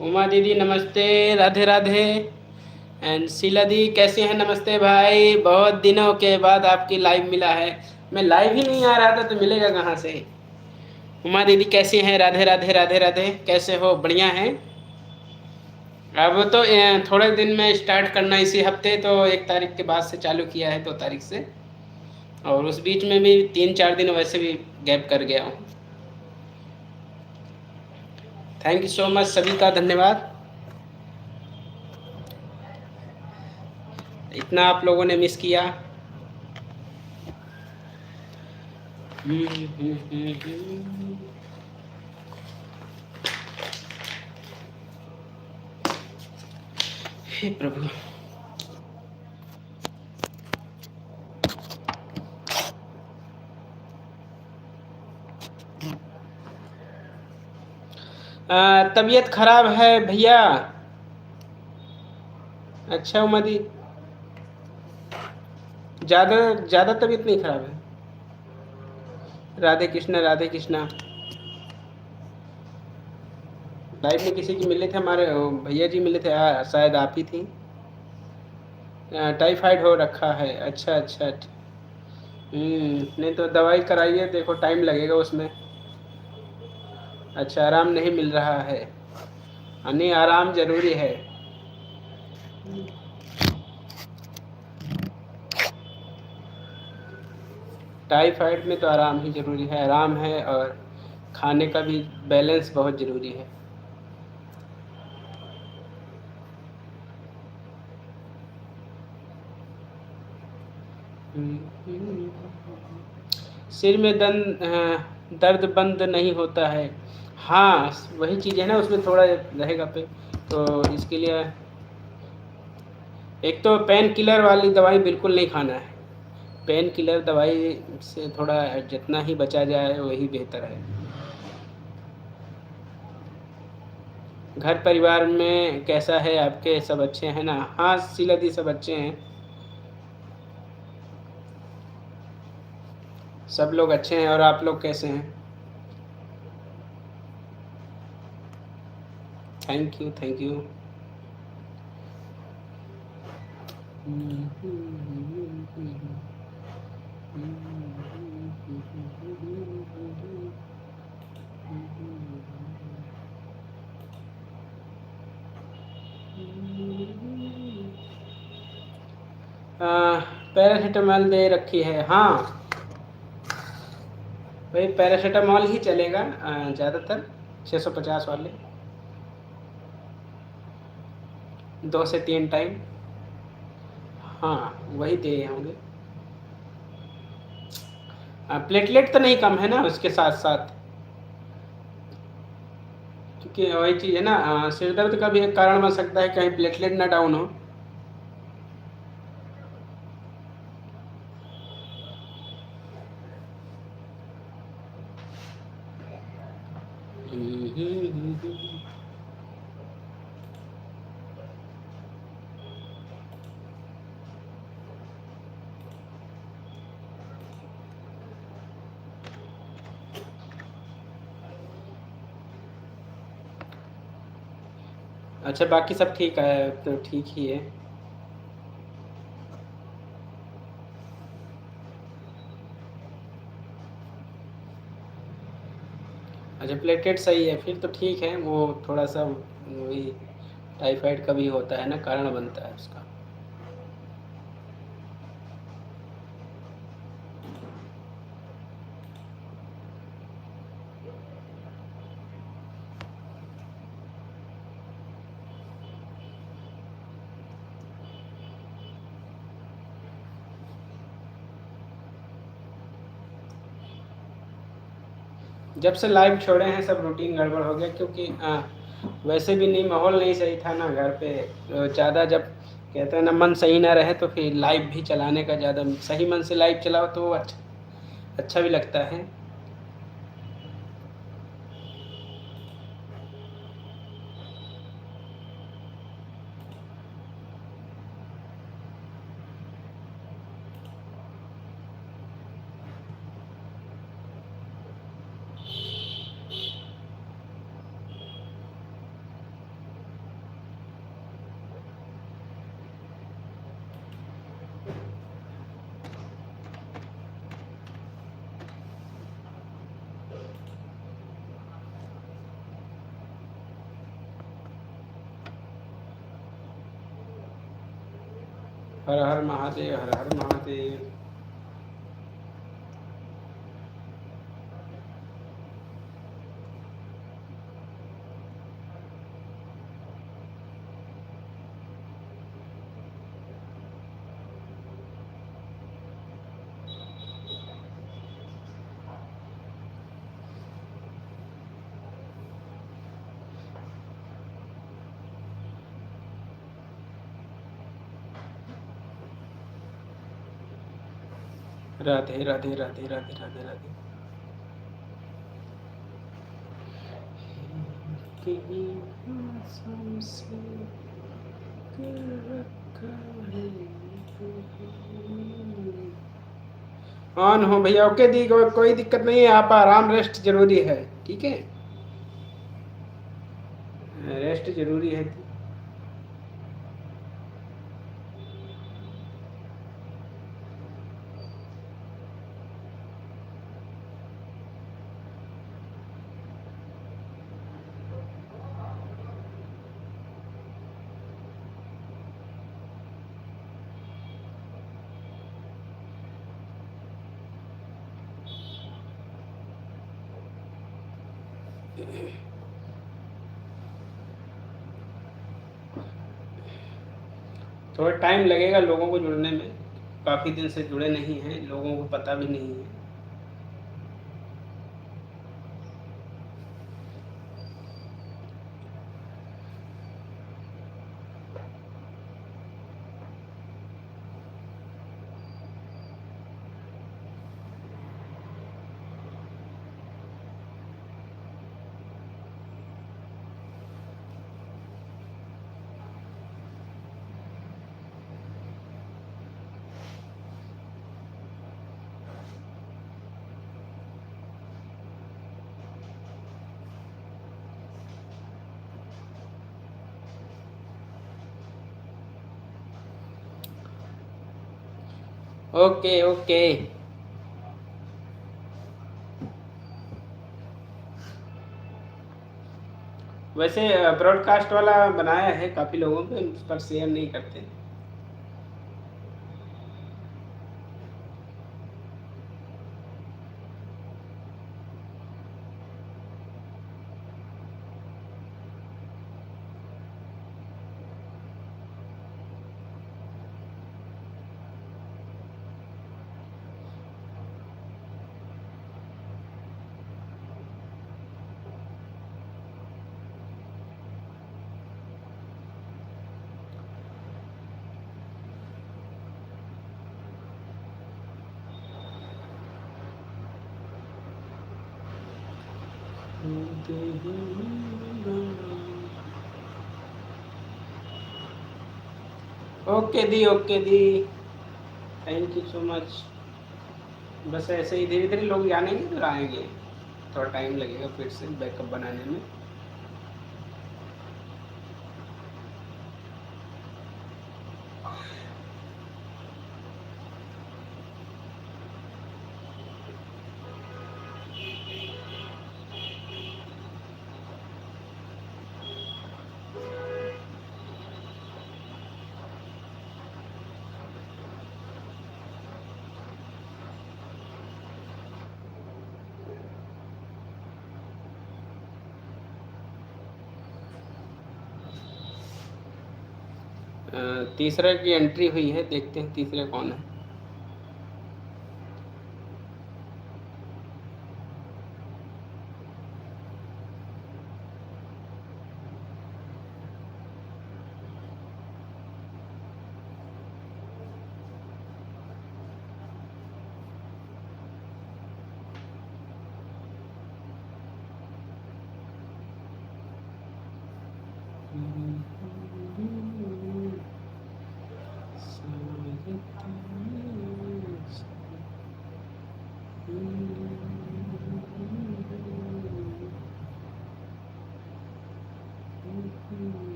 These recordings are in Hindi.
उमा दीदी नमस्ते, राधे राधे। एंड शीला दी कैसे हैं? नमस्ते भाई, बहुत दिनों के बाद आपकी लाइव मिला है। मैं लाइव ही नहीं आ रहा था तो मिलेगा कहाँ से। उमा दीदी कैसी हैं? राधे राधे राधे राधे। कैसे हो? बढ़िया हैं? अब तो थोड़े दिन में स्टार्ट करना, इसी हफ्ते तो 1 तारीख के बाद से चालू किया है, 2 तारीख से। और उस बीच में भी 3-4 दिन वैसे भी गैप कर गया हूँ। थैंक यू सो मच, सभी का धन्यवाद। इतना आप लोगों ने मिस किया। हे प्रभु। तबीयत खराब है भैया। अच्छा उमा दी, ज़्यादा ज़्यादा तबीयत नहीं खराब है? राधे कृष्णा राधे कृष्णा। लाइव में किसी की मिले थे? हमारे भैया जी मिले थे, शायद आप ही थी। टाइफाइड हो रखा है? अच्छा अच्छा अच्छा। नहीं तो दवाई कराइए, देखो टाइम लगेगा उसमें। अच्छा, आराम नहीं मिल रहा है? नहीं, आराम ज़रूरी है। टाइफाइड में तो आराम ही ज़रूरी है, आराम है, और खाने का भी बैलेंस बहुत ज़रूरी है। सिर में दर्द बंद नहीं होता है? हाँ, वही चीज़ है ना, उसमें थोड़ा रहेगा पे, तो इसके लिए एक तो पेन किलर वाली दवाई बिल्कुल नहीं खाना है। पेन किलर दवाई से थोड़ा जितना ही बचा जाए वही बेहतर है। घर परिवार में कैसा है आपके? सब अच्छे हैं ना? हाँ शीला दी, सब अच्छे हैं, सब लोग अच्छे हैं। और आप लोग कैसे हैं? Thank you, thank you. Paracetamol दे रखी है, हाँ। वही पैरासीटामॉल ही चलेगा ज़्यादातर, 650 वाले, 2 से 3 टाइम। हाँ, वही दिए होंगे। प्लेटलेट तो नहीं कम है ना उसके साथ साथ, क्योंकि वही चीज़ है ना, सिर दर्द का भी एक कारण बन सकता है, कहीं प्लेटलेट ना डाउन हो। अच्छा, बाकी सब ठीक है तो ठीक ही है। अच्छा, प्लेटलेट सही है फिर तो ठीक है। वो थोड़ा सा वही टाइफाइड का भी होता है ना, कारण बनता है उसका। जब से लाइव छोड़े हैं सब रूटीन गड़बड़ हो गया, क्योंकि वैसे भी नहीं, माहौल नहीं सही था ना घर पे। ज़्यादा जब कहते हैं ना मन सही ना रहे तो फिर लाइव भी चलाने का ज़्यादा, सही मन से लाइव चलाओ तो अच्छा, अच्छा भी लगता है। हर हर महादेव, हर हर महादेव। राधे राधे राधे राधे राधे राधे। ऑन हो भैया, ओके दी, कोई दिक्कत नहीं है। आप आराम, रेस्ट जरूरी है, ठीक है, रेस्ट जरूरी है। थोड़ा टाइम लगेगा लोगों को जुड़ने में, काफ़ी दिन से जुड़े नहीं हैं, लोगों को पता भी नहीं है। Okay okay. वैसे ब्रॉडकास्ट वाला बनाया है काफ़ी लोगों पे, उस पर शेयर नहीं करते। Okay the, okay the, thank you so much. बस ऐसे ही धीरे धीरे लोग जानेंगे फिर आएंगे, थोड़ा टाइम लगेगा फिर से बैकअप बनाने में। तीसरा की एंट्री हुई है, देखते हैं तीसरा कौन है।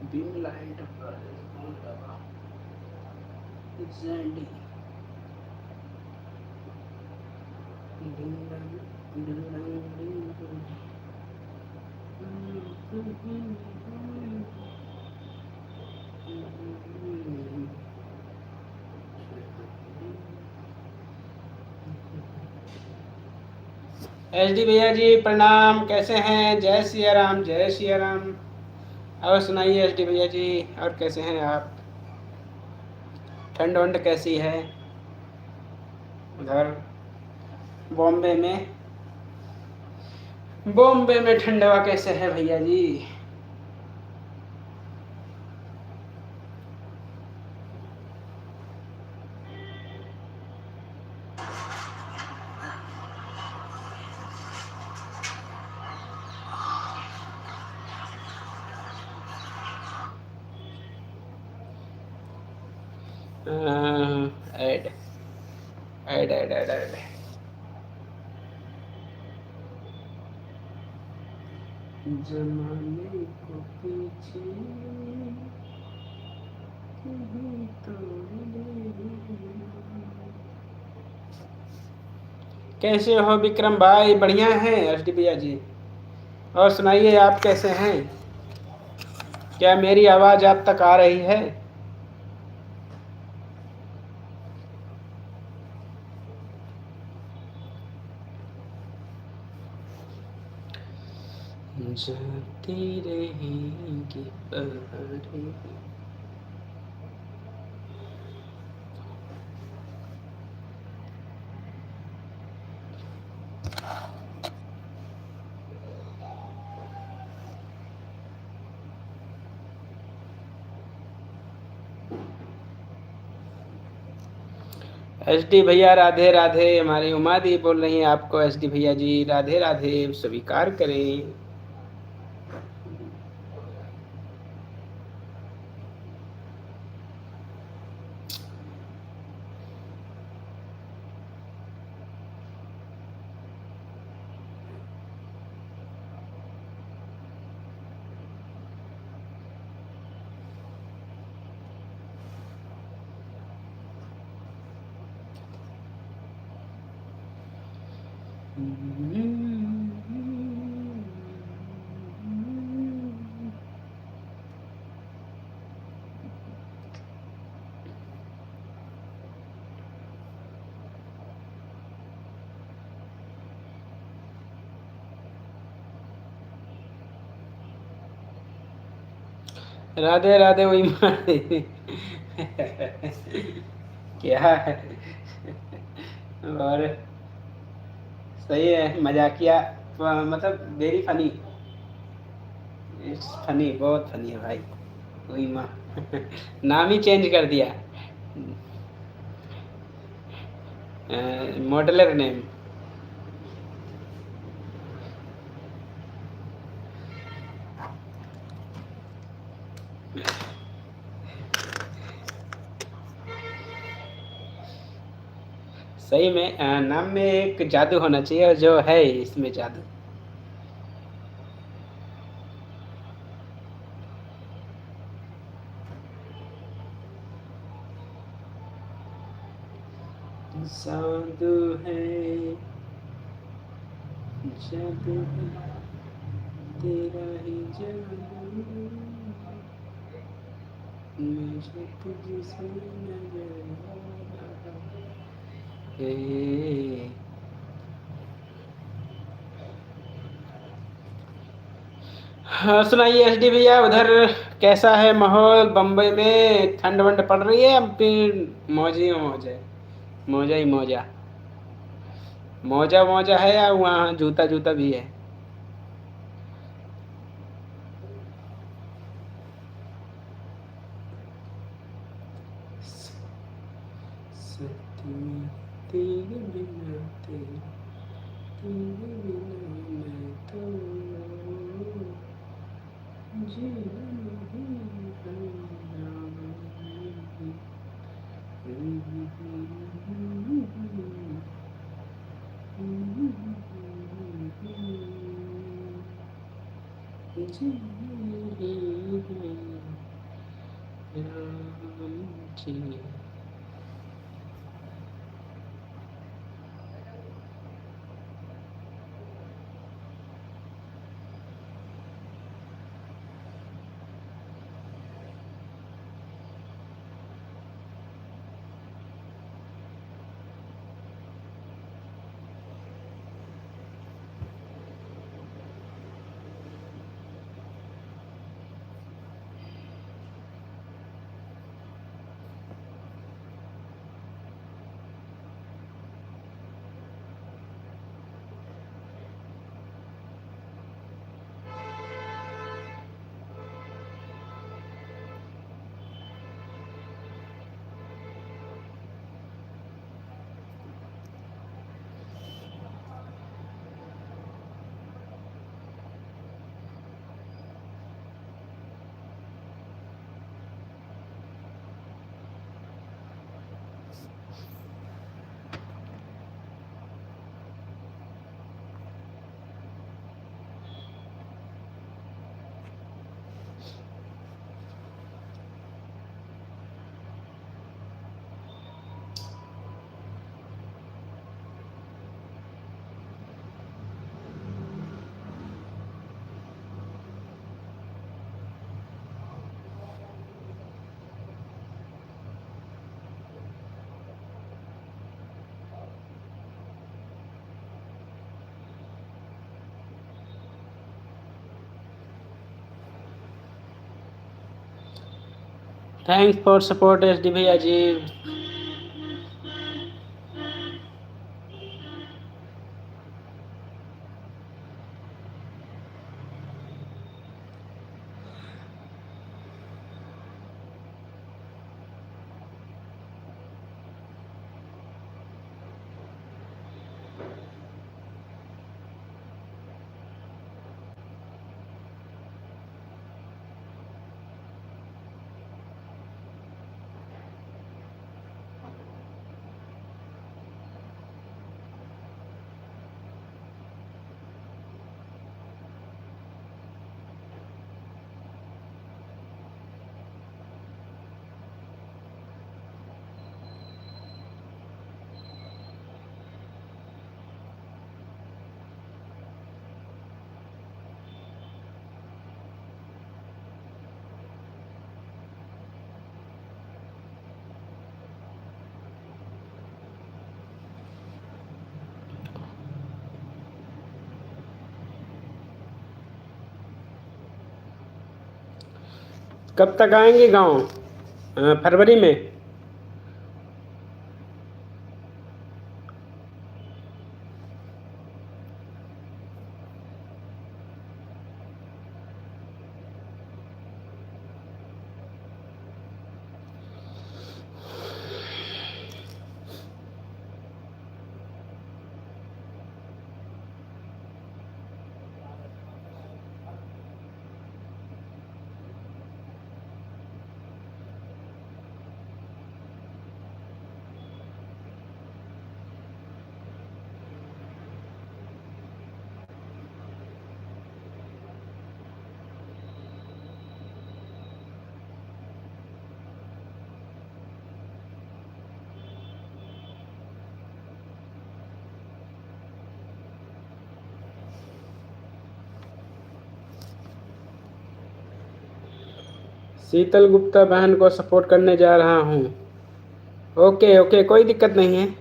Beam light Zandy. H D भैया जी प्रणाम, कैसे हैं? जय सिया राम, जय सिया राम। और सुनाइए एच डी भैया जी, और कैसे हैं आप? ठंड वंड कैसी है उधर बॉम्बे में? बॉम्बे में ठंडवा कैसे है भैया जी? ऐड ऐड ऐड ऐड ऐड जमाने को पीछे कैसे हो विक्रम भाई? बढ़िया हैं एच डी भैया जी। और सुनाइए आप कैसे हैं? क्या मेरी आवाज़ आप तक आ रही है? जाती रहेंगी बहारें। एच डी भैया राधे राधे। हमारी उमा दी बोल रही हैं आपको एच डी भैया जी राधे राधे स्वीकार करें। राधे राधे वही क्या है? और सही है, मजाकिया मतलब वेरी फनी। इट्स फनी, बहुत फनी है भाई। वही माँ नाम ही चेंज कर दिया, मॉडलर नेम। सही में नाम में एक जादू होना चाहिए और जो है इसमें जादू। जादू है, जादू है, तेरा ही जादू मुझे तुझसे नजर आ रहा है। हाँ सुनाइए एसडी भैया, उधर कैसा है माहौल? बम्बई में ठंड वंड पड़ रही है या फिर मौज ही मौज है? मौजा ही मौजा। मौजा मौजा है या वहाँ जूता जूता भी है? सत्य तेरे बिना तेरे बिना मैं तो जी नहीं जी Ram ji. Thanks for support SD भैया जी। कब तक आएंगे गांव? फरवरी में? शीतल गुप्ता बहन को सपोर्ट करने जा रहा हूँ। ओके ओके, कोई दिक्कत नहीं है।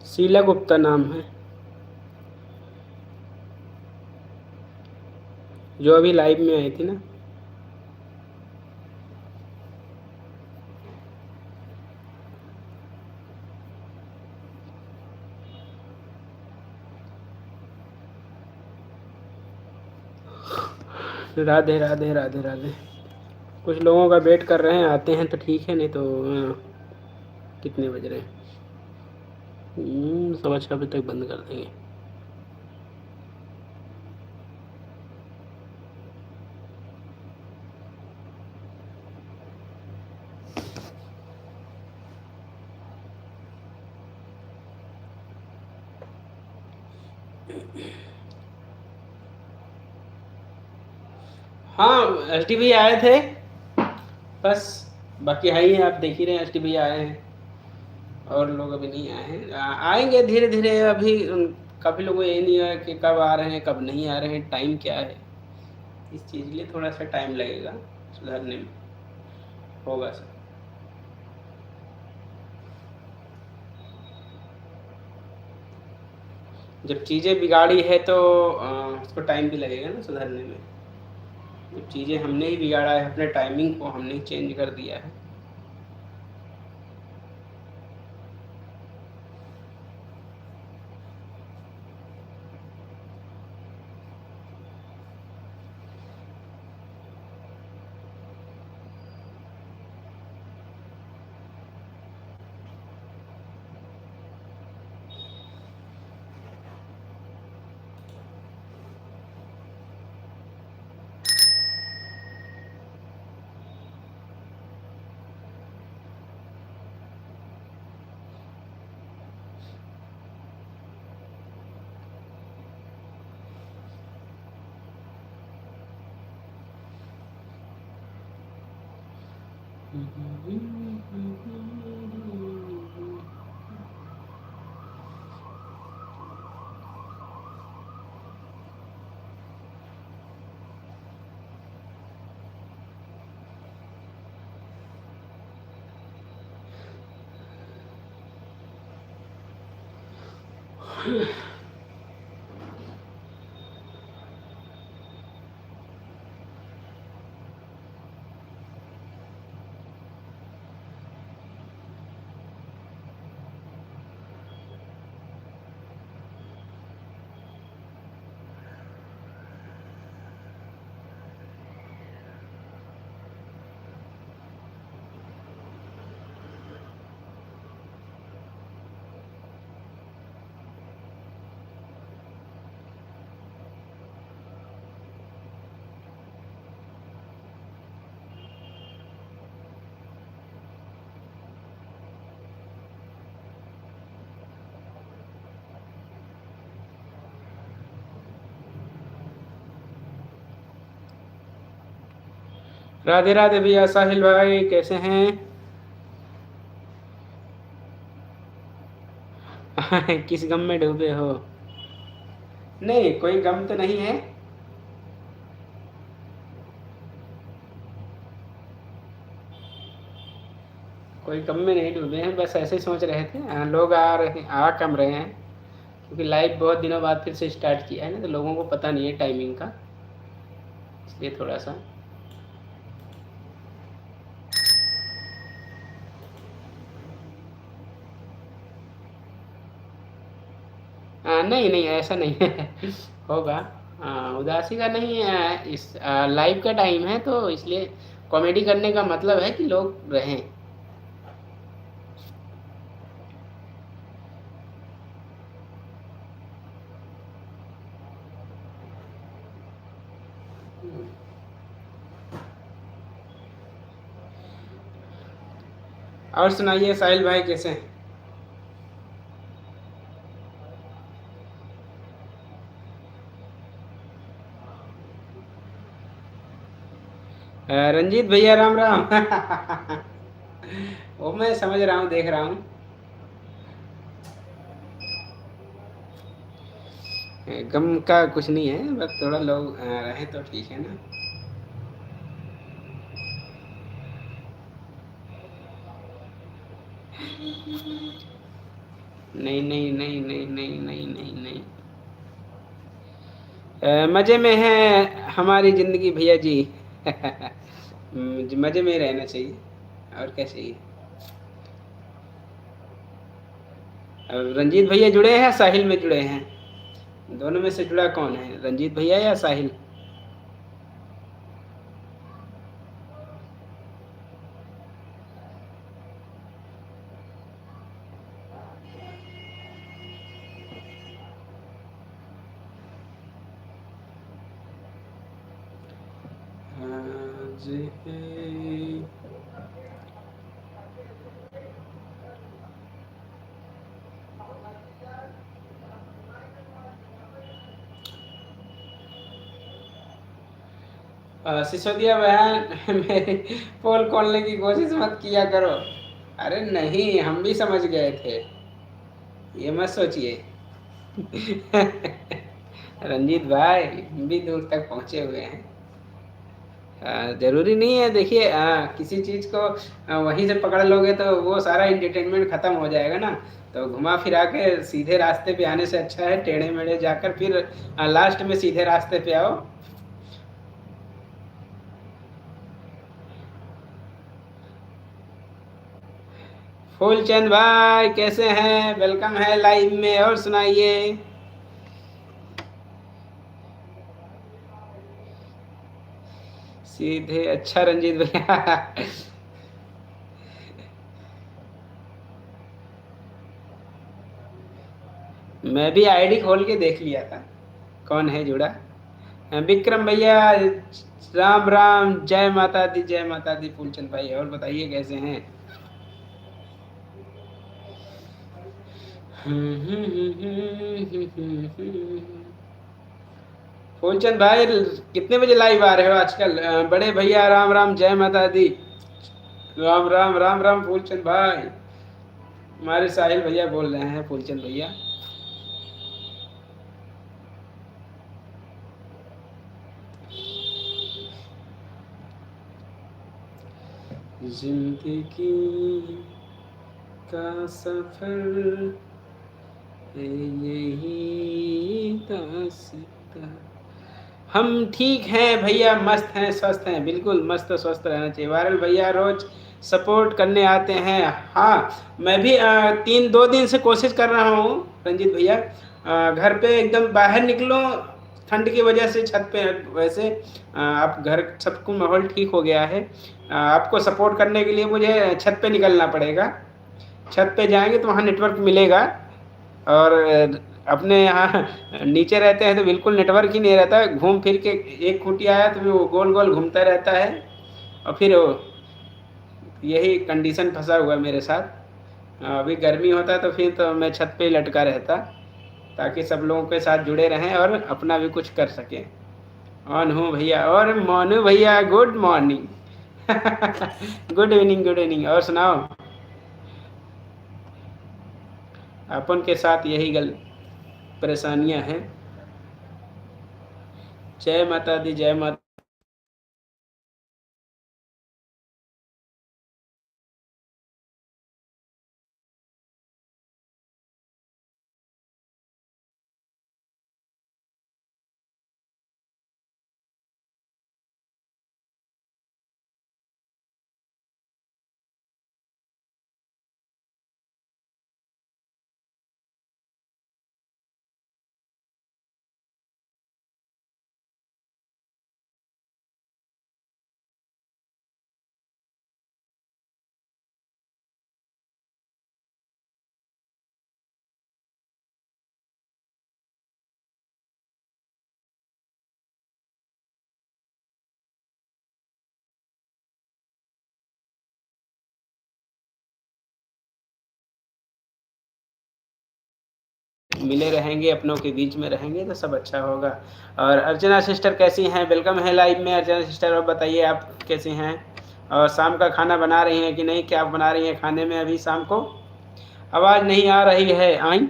शीला गुप्ता नाम है, जो अभी लाइव में आई थी ना। राधे राधे राधे राधे। कुछ लोगों का वेट कर रहे हैं, आते हैं तो ठीक है, नहीं तो कितने बज रहे हैं? 6:15 बजे तक बंद कर देंगे। हाँ, एस टी भी आए थे बस, बाकी है ही है, आप देख ही रहे हैं, एस टी भी आए हैं और लोग अभी नहीं आए हैं। आएंगे धीरे धीरे। अभी काफ़ी लोगों को ये नहीं है कि कब आ रहे हैं कब नहीं आ रहे हैं, टाइम क्या है, इस चीज़ के लिए थोड़ा सा टाइम लगेगा सुधरने में। होगा सर। जब चीज़ें बिगाड़ी है तो उसको टाइम भी लगेगा ना सुधरने में। जब चीज़ें हमने ही बिगाड़ा है, अपने टाइमिंग को हमने ही चेंज कर दिया है। राधे राधे भैया। साहिल भाई कैसे हैं? किस गम में डूबे हो? नहीं, कोई गम तो नहीं है। कोई गम में नहीं डूबे हैं, बस ऐसे ही सोच रहे थे। लोग आ रहे, आ कम रहे हैं क्योंकि लाइव बहुत दिनों बाद फिर से स्टार्ट किया है ना, तो लोगों को पता नहीं है टाइमिंग का, इसलिए थोड़ा सा। नहीं नहीं, ऐसा नहीं है। होगा। उदासी का नहीं है, इस लाइव का टाइम है तो इसलिए कॉमेडी करने का मतलब है कि लोग रहें। और सुनाइए साहिल भाई कैसे हैं? रंजीत भैया राम राम। वो मैं समझ रहा हूँ, देख रहा हूँ। गम का कुछ नहीं है, बस थोड़ा लोग रहे तो ठीक है ना। नहीं नहीं नहीं नहीं नहीं नहीं नहीं नहीं। मजे में है हमारी जिंदगी भैया जी। मजे में ही रहना चाहिए, और क्या चाहिए। अब रंजीत भैया जुड़े हैं, साहिल में जुड़े हैं? दोनों में से जुड़ा कौन है, रंजीत भैया या साहिल? आज है। सिसोदिया बहन, मेरे पोल खोलने की कोशिश मत किया करो। अरे नहीं, हम भी समझ गए थे, ये मत सोचिए। रंजीत भाई, हम भी दूर तक पहुंचे हुए हैं। जरूरी नहीं है, देखिए किसी चीज को वहीं से पकड़ लोगे तो वो सारा इंटरटेनमेंट खत्म हो जाएगा ना। तो घुमा फिरा के सीधे रास्ते पे आने से अच्छा है टेढ़े मेढ़े जाकर फिर लास्ट में सीधे रास्ते पे आओ। फूलचंद भाई कैसे हैं, वेलकम है लाइव में, और सुनाइए। सीधे, अच्छा रंजीत भैया। मैं भी आईडी खोल के देख लिया था, कौन है जुड़ा। विक्रम भैया, राम राम, जय माता दी, जय माता दी फूलचंद भाई, और बताइए कैसे हैं? फूलचंद भाई कितने बजे लाइव आ रहे हो आजकल? बड़े भैया राम राम, जय माता दी। राम राम राम राम फूलचंद भाई। हमारे साहिल भैया बोल रहे हैं, फूलचंद भैया। जिंदगी का सफर है यही दास्तां। हम ठीक हैं भैया, मस्त हैं, स्वस्थ हैं, बिल्कुल मस्त स्वस्थ रहना चाहिए। वायरल भैया रोज सपोर्ट करने आते हैं। हाँ, मैं भी 2 दिन से कोशिश कर रहा हूँ रंजीत भैया। घर पे एकदम बाहर निकलो, ठंड की वजह से छत पे, वैसे आप घर, सबको माहौल ठीक हो गया है। आपको सपोर्ट करने के लिए मुझे छत पे निकलना पड़ेगा। छत पे जाएंगे तो वहाँ नेटवर्क मिलेगा। और अपने यहाँ नीचे रहते हैं तो बिल्कुल नेटवर्क ही नहीं रहता है, घूम फिर के एक खूंटी आया तो वो गोल गोल घूमता रहता है। और फिर यही कंडीशन फंसा हुआ है मेरे साथ। अभी गर्मी होता तो फिर तो मैं छत पे ही लटका रहता, ताकि सब लोगों के साथ जुड़े रहें और अपना भी कुछ कर सकें। ऑन हूँ भैया, और मोनू भैया good morning. Good evening, good evening, और सुनाओ। अपन के साथ यही गल परेशानियां हैं। जय माता दी, जय माता। मिले रहेंगे, अपनों के बीच में रहेंगे तो सब अच्छा होगा। और अर्चना सिस्टर कैसी हैं? वेलकम है लाइव में अर्चना सिस्टर। और बताइए आप कैसी हैं? और शाम का खाना बना रही हैं कि नहीं? क्या बना रही हैं खाने में अभी शाम को? आवाज़ नहीं आ रही है। आई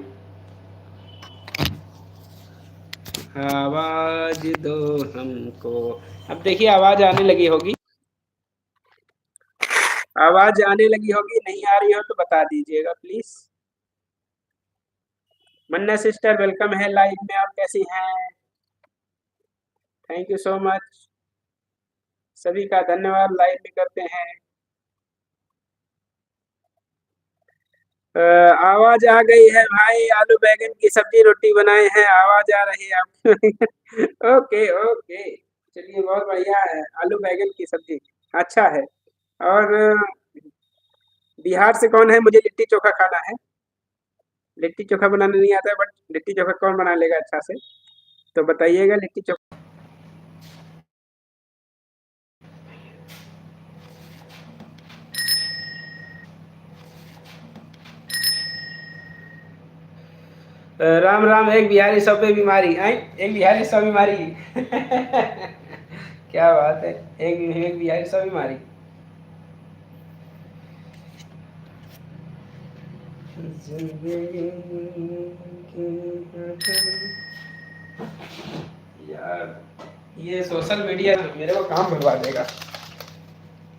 आवाज़ दो हमको। अब देखिए आवाज़ आने लगी होगी। आवाज़ आने लगी होगी, नहीं आ रही हो तो बता दीजिएगा प्लीज़। मन्ना सिस्टर वेलकम है लाइव में। आप कैसी हैं? Thank you so much. सभी का धन्यवाद लाइव में करते हैं। आवाज आ गई है भाई। आलू बैंगन की सब्जी रोटी बनाए हैं, आवाज आ रही है आपको। ओके ओके, चलिए बहुत बढ़िया है। आलू बैंगन की सब्जी अच्छा है। और बिहार से कौन है? मुझे लिट्टी चोखा खाना है। लिट्टी चोखा बनाने नहीं आता है, बट लिट्टी चोखा कौन बना लेगा अच्छा से? तो बताइएगा लिट्टी चोखा। राम राम। एक बिहारी सौ पे बीमारी। आई एक बिहारी सौ बीमारी। क्या बात है। एक बिहारी सौ बीमारी। यार ये सोशल मीडिया मेरे को काम भुलवा देगा।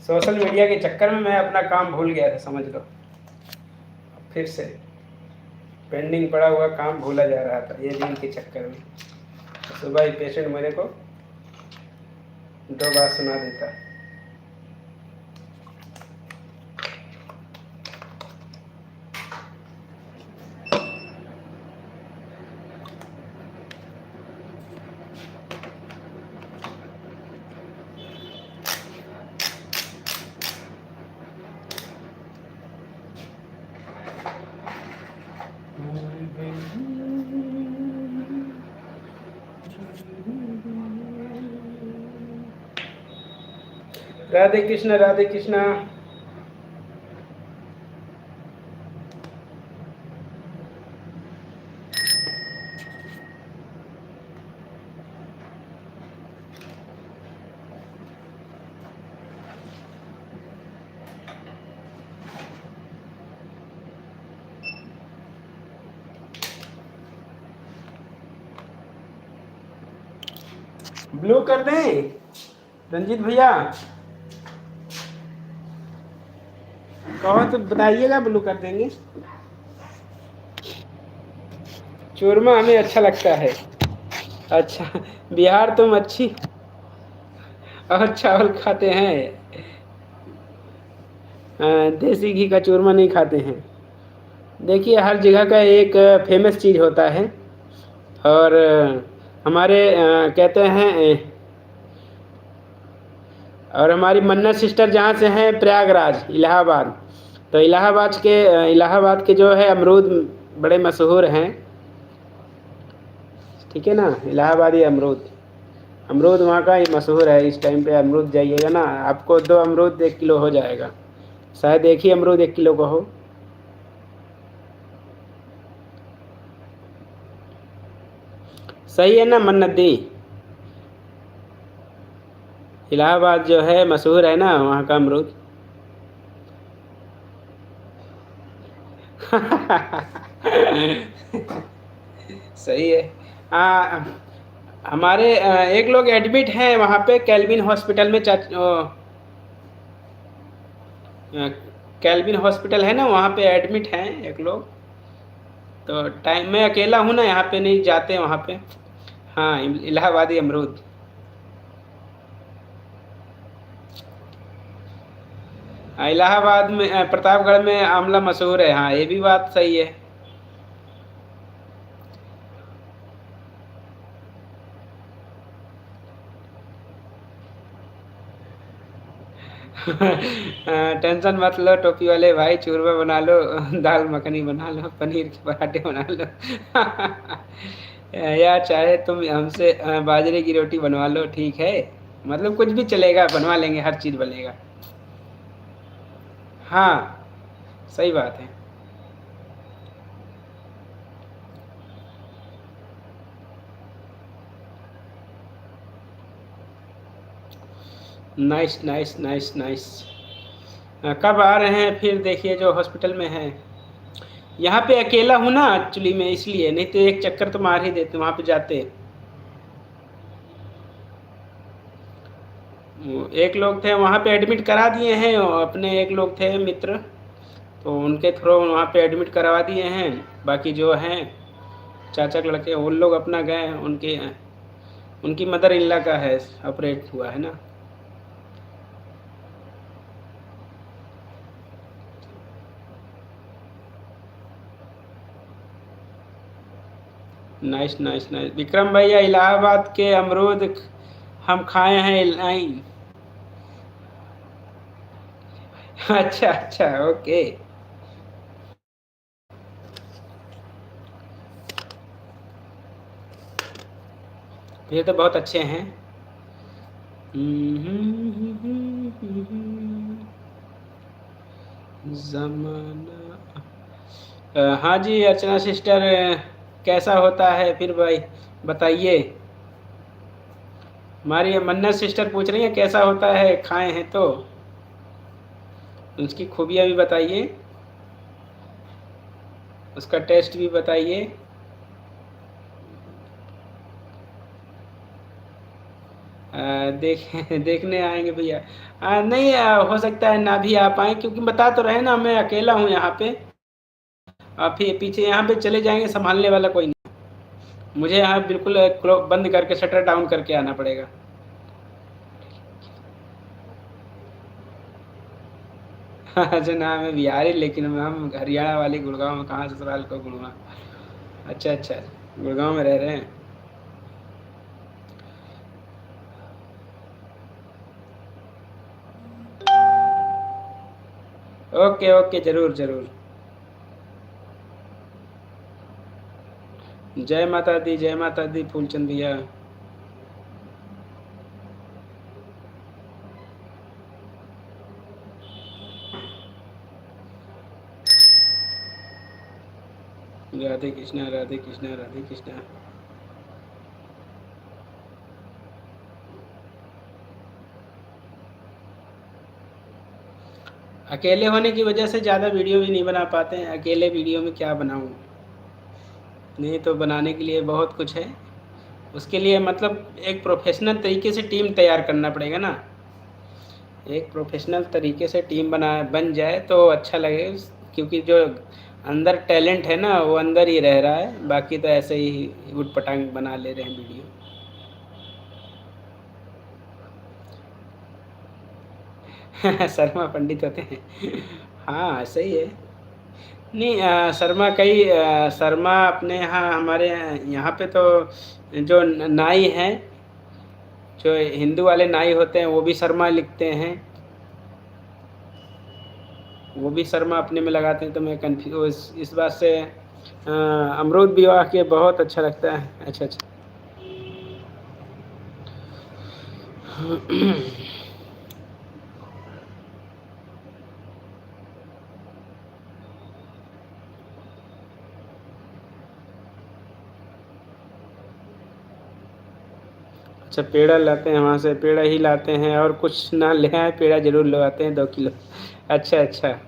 सोशल मीडिया के चक्कर में मैं अपना काम भूल गया था, समझ लो। फिर से पेंडिंग पड़ा हुआ काम भूला जा रहा था ये रील के चक्कर में। सुबह ही पेशेंट मेरे को दो बात सुना देता। राधे कृष्णा राधे कृष्णा। ब्लू कर दें रंजीत भैया? कहो तो बताइएगा, ब्लू कर देंगे। चूरमा हमें अच्छा लगता है। अच्छा, बिहार तो मच्छी और चावल खाते हैं। देसी घी का चूरमा नहीं खाते हैं। देखिए हर जगह का एक फेमस चीज़ होता है। और हमारे कहते हैं और हमारी मन्नत सिस्टर जहाँ से हैं प्रयागराज इलाहाबाद। तो इलाहाबाद के जो है अमरूद बड़े मशहूर हैं। ठीक है ना? इलाहाबादी अमरूद। अमरूद वहाँ का ही मशहूर है। इस टाइम पे अमरूद जाइएगा ना, आपको 2 अमरूद 1 किलो हो जाएगा। शायद एक ही अमरूद 1 किलो का हो। सही है ना मन्नत दी? इलाहाबाद जो है मशहूर है ना वहाँ का अमरूद। सही है। हमारे एक लोग एडमिट हैं वहाँ पे कैल्विन हॉस्पिटल में। कैल्विन हॉस्पिटल है ना, वहाँ पे एडमिट हैं एक लोग। तो टाइम मैं अकेला हूँ ना यहाँ पे, नहीं जाते वहाँ पे। हाँ इलाहाबादी अमरूद। इलाहाबाद में प्रतापगढ़ में आमला मशहूर है। हाँ ये भी बात सही है। टेंशन मत लो टोपी वाले भाई, चूरमा बना लो, दाल मखनी बना लो, पनीर के पराठे बना लो। या चाहे तुम हमसे बाजरे की रोटी बनवा लो, ठीक है? मतलब कुछ भी चलेगा, बनवा लेंगे, हर चीज़ बनेगा। हाँ सही बात है। Nice nice nice nice. कब आ रहे हैं फिर? देखिए जो हॉस्पिटल में है, यहाँ पे अकेला हूँ ना एक्चुअली में, इसलिए, नहीं तो एक चक्कर तो मार ही देते वहाँ पे जाते। एक लोग थे वहाँ पे एडमिट करा दिए हैं, और अपने एक लोग थे मित्र, तो उनके थ्रू वहाँ पे एडमिट करवा दिए हैं। बाकी जो हैं चाचा के लड़के, उन लोग अपना गए हैं, उनके उनकी मदर इन लॉ का है, ऑपरेट हुआ है ना। Nice nice nice. विक्रम भैया, इलाहाबाद के अमरूद हम खाए हैं नहीं। अच्छा अच्छा, ओके। ये तो बहुत अच्छे हैं। जमाना। हाँ जी अर्चना सिस्टर, कैसा होता है फिर भाई, बताइए। हमारी मन्नत सिस्टर पूछ रही है कैसा होता है, खाए हैं तो उसकी खूबियाँ भी बताइए, उसका टेस्ट भी बताइए। देख देखने आएंगे भैया। नहीं, हो सकता है ना भी आ पाए, क्योंकि बता तो रहे ना मैं अकेला हूँ यहाँ पे। फिर पीछे यहाँ पे चले जाएंगे, संभालने वाला कोई नहीं, मुझे यहाँ बिल्कुल बंद करके शटर डाउन करके आना पड़ेगा। अच्छा नाम है बिहारी, लेकिन हम हरियाणा वाले गुड़गांव में, कहाँ ससुराल को गुड़गांव। अच्छा अच्छा, गुड़गांव में रह रहे हैं। ओके ओके, जरूर जरूर। जय माता दी, जय माता दी फूलचंद भैया। राधे कृष्णा राधे कृष्णा राधे कृष्णा। अकेले होने की वजह से ज़्यादा वीडियो भी नहीं बना पाते हैं, अकेले वीडियो में क्या बनाऊँ। नहीं तो बनाने के लिए बहुत कुछ है, उसके लिए मतलब एक प्रोफेशनल तरीके से टीम तैयार करना पड़ेगा ना। एक प्रोफेशनल तरीके से टीम बन जाए तो अच्छा लगे, क्योंकि जो अंदर टैलेंट है ना वो अंदर ही रह रहा है, बाकी तो ऐसे ही उट पटांग बना ले रहे हैं वीडियो। शर्मा पंडित होते हैं। हाँ सही है। नहीं, शर्मा अपने यहाँ, हमारे यहाँ पे तो जो नाई हैं, जो हिंदू वाले नाई होते हैं वो भी शर्मा लिखते हैं, वो भी शर्मा अपने में लगाते हैं, तो मैं कन्फ्यूज इस बात से। अमरूद विवाह के बहुत अच्छा लगता है। अच्छा अच्छा। अच्छा, पेड़ा लाते हैं वहाँ से, पेड़ा ही लाते हैं और कुछ ना ले आए, पेड़ा जरूर लगवाते हैं 2 किलो। अच्छा अच्छा।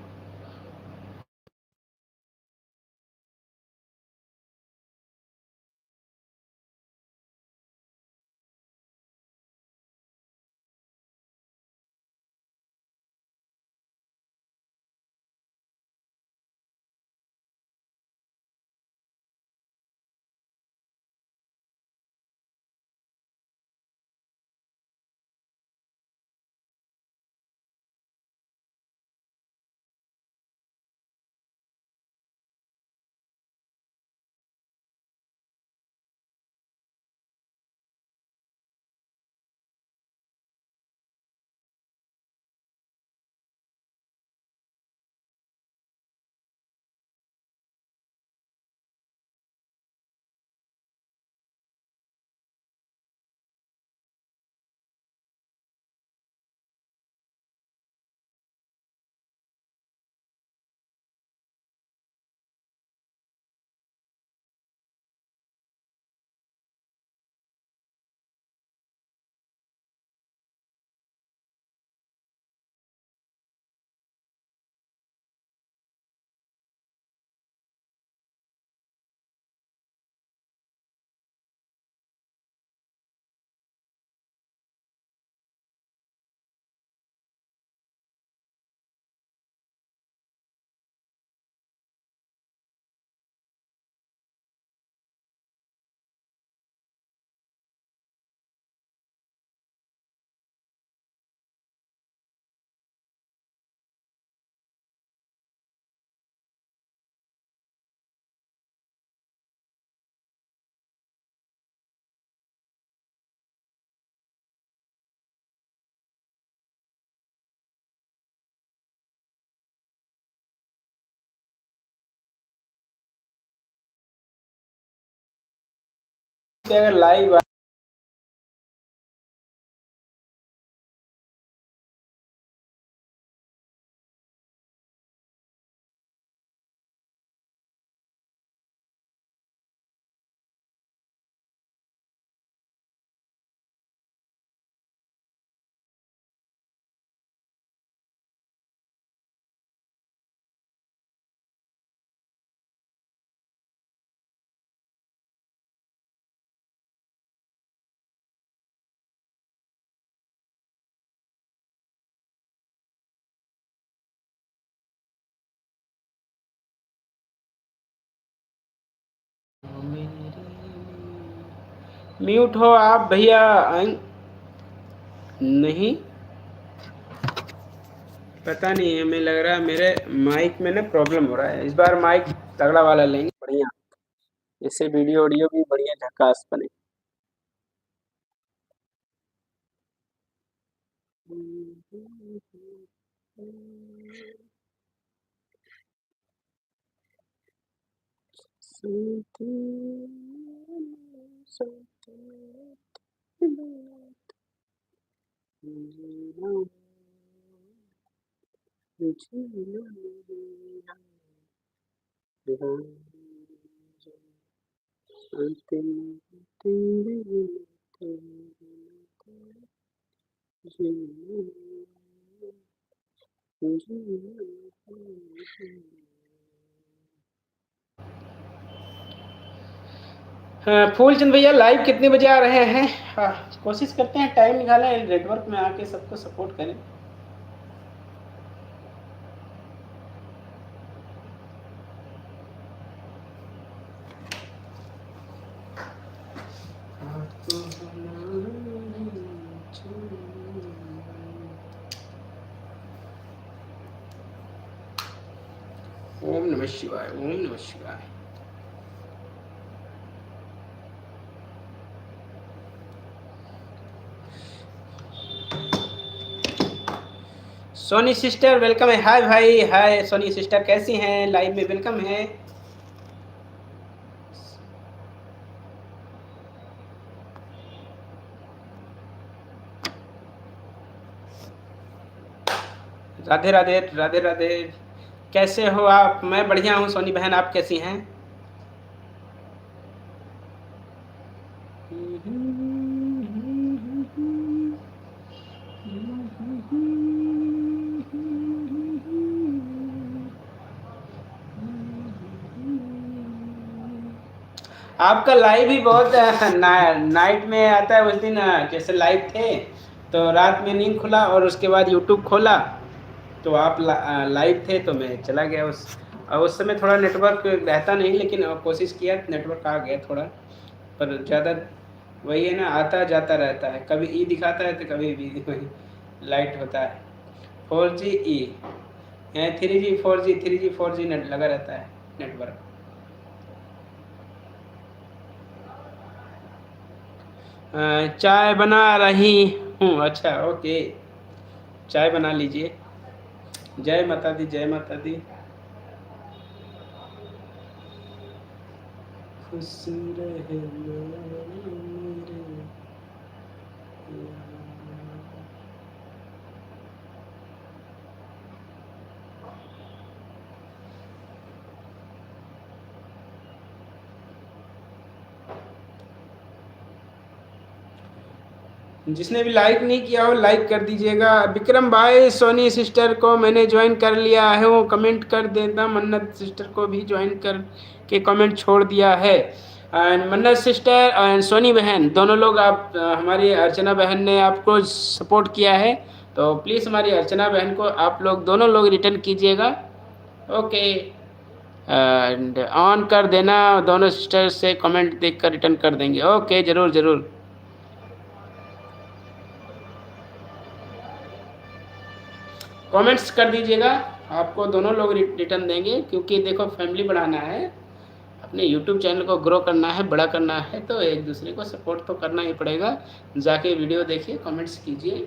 पे अगर लाइव म्यूट हो आप भैया नहीं, पता नहीं हमें लग रहा है मेरे माइक में ना प्रॉब्लम हो रहा है। इस बार माइक तगड़ा वाला लेंगे बढ़िया, इससे वीडियो ऑडियो भी बढ़िया झकास बने। हाँ, फूलचंद भैया लाइव कितने बजे आ रहे हैं? हाँ, कोशिश करते हैं टाइम निकालें, नेटवर्क में आके सबको सपोर्ट करें। ओम नमः शिवाय, ओम नमः शिवाय। सोनी सिस्टर वेलकम है। हाय भाई, हाय सोनी सिस्टर, कैसी हैं? लाइव में वेलकम है। राधे राधे, राधे राधे। कैसे हो आप? मैं बढ़िया हूँ सोनी बहन, आप कैसी हैं? आपका लाइव भी बहुत नाइट में आता है। उस दिन जैसे लाइव थे तो रात में नींद खुला और उसके बाद यूट्यूब खोला तो आप लाइव थे तो मैं चला गया। उस समय थोड़ा नेटवर्क रहता नहीं, लेकिन कोशिश किया, नेटवर्क आ गया थोड़ा, पर ज़्यादा वही है ना, आता जाता रहता है। कभी ई दिखाता है तो कभी भी वही लाइट होता है। 4G ई 3G 4G 3G 4G net लगा रहता है नेटवर्क। चाय बना रही हूँ। अच्छा ओके, चाय बना लीजिए। जय माता दी, जय माता दी। खुश रहना मेरे। जिसने भी लाइक नहीं किया हो लाइक कर दीजिएगा। विक्रम भाई, सोनी सिस्टर को मैंने ज्वाइन कर लिया है, वो कमेंट कर देता। मन्नत सिस्टर को भी ज्वाइन कर के कमेंट छोड़ दिया है। एंड मन्नत सिस्टर एंड सोनी बहन दोनों लोग, आप हमारी अर्चना बहन ने आपको सपोर्ट किया है तो प्लीज़ हमारी अर्चना बहन को आप लोग दोनों लोग रिटर्न कीजिएगा। ओके, एंड ऑन कर देना, दोनों सिस्टर से कमेंट देख कर रिटर्न कर देंगे। ओके, ज़रूर ज़रूर। कमेंट्स कर दीजिएगा, आपको दोनों लोग रिटर्न देंगे, क्योंकि देखो फैमिली बढ़ाना है, अपने यूट्यूब चैनल को ग्रो करना है, बड़ा करना है, तो एक दूसरे को सपोर्ट तो करना ही पड़ेगा। जाके वीडियो देखिए, कमेंट्स कीजिए।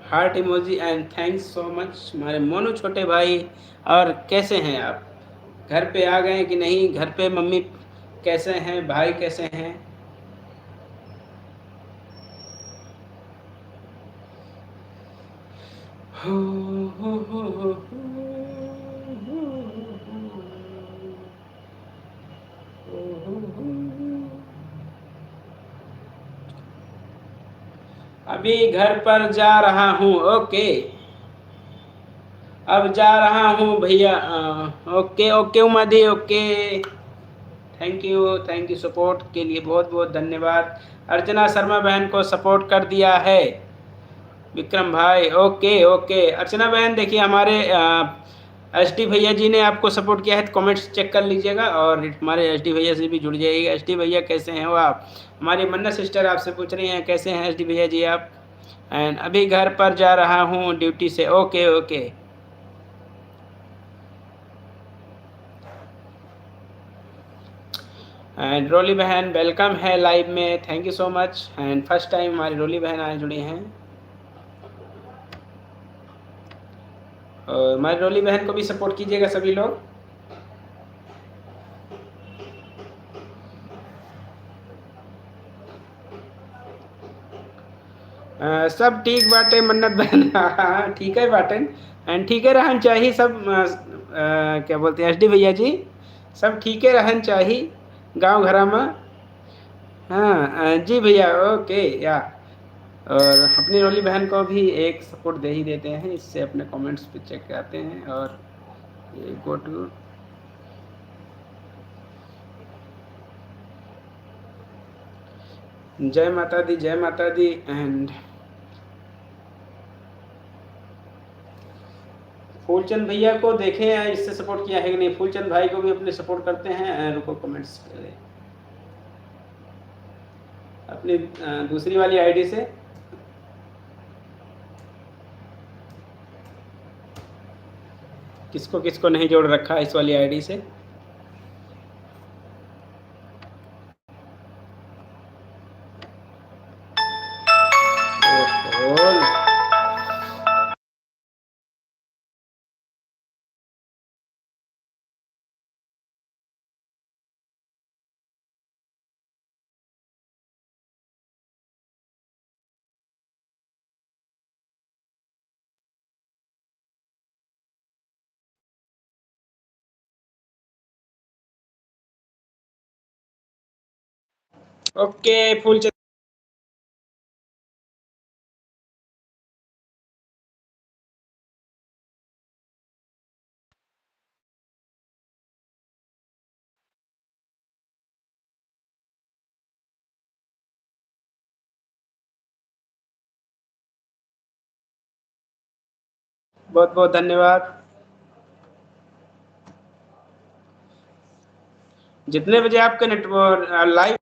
Heart emoji and thanks so much हमारे मोनू छोटे भाई। और कैसे हैं आप? घर पे आ गए कि नहीं? घर पे मम्मी कैसे हैं, भाई कैसे हैं? अभी घर पर जा रहा हूँ। ओके, अब जा रहा हूँ भैया। ओके ओके उमादी, ओके। थैंक यू सपोर्ट के लिए, बहुत बहुत धन्यवाद। अर्चना शर्मा बहन को सपोर्ट कर दिया है विक्रम भाई। ओके ओके अर्चना बहन, देखिए हमारे एस डी भैया जी ने आपको सपोर्ट किया है, तो कमेंट्स चेक कर लीजिएगा और हमारे एस डी भैया से भी जुड़ जाइएगा। एस डी भैया कैसे हैं हो आप? हमारी मन्ना सिस्टर आपसे पूछ रही हैं कैसे हैं एस डी भैया जी आप? एंड अभी घर पर जा रहा हूँ ड्यूटी से। Okay okay. एंड रोली बहन वेलकम है लाइव में, thank you so much. And first time हमारी रोली बहन आए जुड़ी हैं, और हमारी रोली बहन को भी सपोर्ट कीजिएगा सभी लोग। सब ठीक बाटे मन्नत बहन। हाँ ठीक है बाटन, एंड ठीक है रहन चाहिए सब। क्या बोलते हैं एस डी भैया जी, सब ठीक है रहन चाहिए गांव घरा में। हाँ जी भैया, ओके या। और अपनी रोली बहन को भी एक सपोर्ट दे ही देते हैं, इससे अपने कमेंट्स पे चेक करते हैं। और ये गो टू जय माता दी, जय माता दी। एंड फूलचंद भैया को देखें इससे सपोर्ट किया है कि नहीं? फूलचंद भाई को भी अपने सपोर्ट करते हैं। रुको कमेंट्स करें अपनी दूसरी वाली आईडी से। किसको किसको नहीं जोड़ रखा इस वाली आईडी से? ओहो, ओके फूलचंद बहुत बहुत धन्यवाद। जितने बजे आपका network live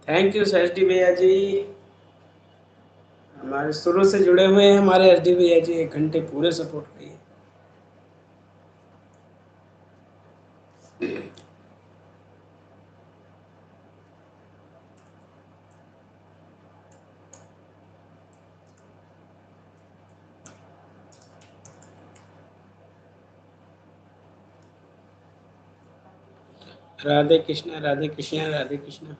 thank U S D भैया जी, हमारे शुरू से जुड़े हुए हैं हमारे एस डी भैया जी, 1 घंटे पूरे सपोर्ट किए। राधे कृष्णा राधे कृष्णा राधे कृष्णा।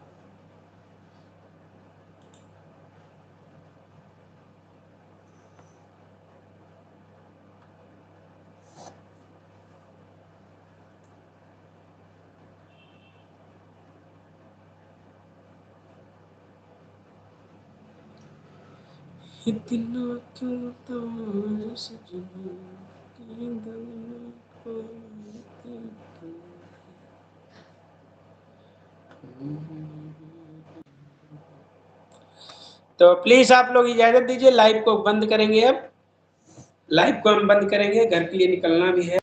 इतना क्यों तार सजना कि दिल में खोती तू। तो प्लीज आप लोग इजाजत दीजिए, लाइव को बंद करेंगे। अब लाइव को हम बंद करेंगे, घर के लिए निकलना भी है।